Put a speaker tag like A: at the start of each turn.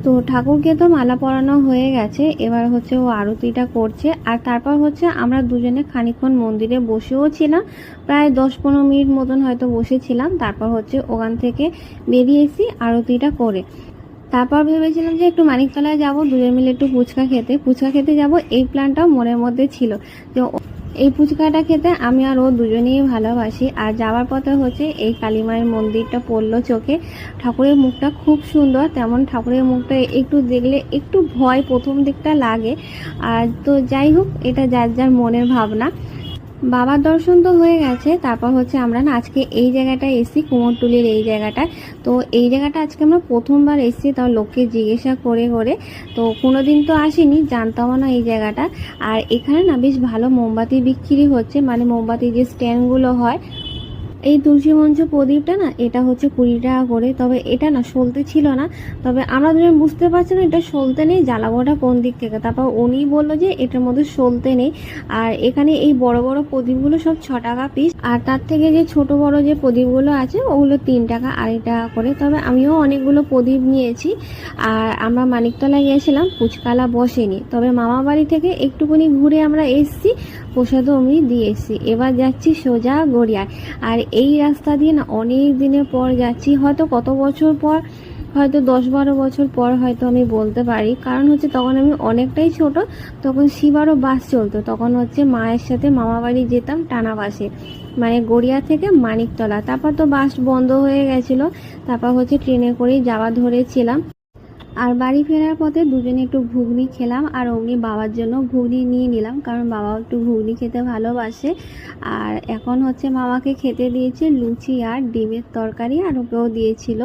A: তো ঠাকুরকে তো মালা পরানো হয়ে গেছে, এবার হচ্ছে ও আরতিটা করছে। আর তারপর হচ্ছে আমরা দুজনে খানিকক্ষণ মন্দিরে বসেও ছিলাম, প্রায় 10-15 মিনিট মতন হয়তো বসেছিলাম। তারপর হচ্ছে ওখান থেকে বেরিয়ে এসেছি আরতিটা করে। তারপর ভেবেছিলাম যে একটু মানিকতলায় যাব, দুজন মিলে একটু ফুচকা খেতে যাব, এই প্ল্যানটাও মনের মধ্যে ছিল। তো এই ফুচকাটা খেতে আমি আর ও দুজনেই ভালোবাসি। আর যাওয়ার পথে হচ্ছে এই কালী মায়ের মন্দিরটা পড়লো চোখে। ঠাকুরের মুখটা খুব সুন্দর, তেমন ঠাকুরের মুখটা একটু দেখলে একটু ভয় প্রথম দিকটা লাগে। আর তো যাই হোক, এটা যার যার মনের ভাবনা। বাবার দর্শন তো হয়ে গেছে, তারপর হচ্ছে আমরা না আজকে এই জায়গাটায় এসেছি, কুমোরটুলির এই জায়গাটায়। তো এই জায়গাটা আজকে আমরা প্রথমবার এসেছি, তাও লোককে জিজ্ঞাসা করে করে। তো কোনোদিন তো আসিনি, জানতামও না এই জায়গাটা। আর এখানে না বেশ ভালো মোমবাতি বিক্রি হচ্ছে, মানে মোমবাতির যে স্ট্যান্ডগুলো হয়। এই তুলসী মঞ্চ প্রদীপটা না, এটা হচ্ছে 20 টাকা করে। তবে এটা না সলতে ছিল না, তবে আমরা দুজন বুঝতে পারছি না এটা সলতে নেই, জ্বালাবোটা কোন দিক থেকে। তারপর উনি বললো যে এটার মধ্যে সলতে নেই। আর এখানে এই বড় বড় প্রদীপগুলো সব 6 টাকা পিস, আর তার থেকে যে ছোট বড় যে প্রদীপগুলো আছে ওগুলো 3 টাকা, 2.5 টাকা করে। তবে আমিও অনেকগুলো প্রদীপ নিয়েছি। আর আমরা মানিকতলায় গিয়েছিলাম, ফুচকালা বসেনি, তবে মামা বাড়ি থেকে একটুখানি ঘুরে আমরা এসছি, প্রসাদও আমি দিয়ে এসছি। এবার যাচ্ছি সোজা গড়িয়ায়। আর এই রাস্তা দিয়ে না অনেক দিনের পর যাচ্ছি, হয়তো কত বছর পর, হয়তো 10-12 বছর পর হয়তো আমি বলতে পারি। কারণ হচ্ছে তখন আমি অনেকটাই ছোট, তখন শিবারও বাস চলতো, তখন হচ্ছে মায়ের সাথে মামা বাড়ি যেতাম টানা বাসে, মানে গড়িয়া থেকে মানিকতলা। তারপর তো বাস বন্ধ হয়ে গেছিলো, তারপর হচ্ছে ট্রেনে করেই যাওয়া ধরেছিলাম। আর বাড়ি ফেরার পথে দুজনে একটু ঘুগনি খেলাম, আর অমনি বাবার জন্য ঘুগনি নিয়ে নিলাম, কারণ বাবাও একটু ঘুগনি খেতে ভালোবাসে। আর এখন হচ্ছে মামাকে খেতে দিয়েছে লুচি আর ডিমের তরকারি, আর ওকেও দিয়েছিল।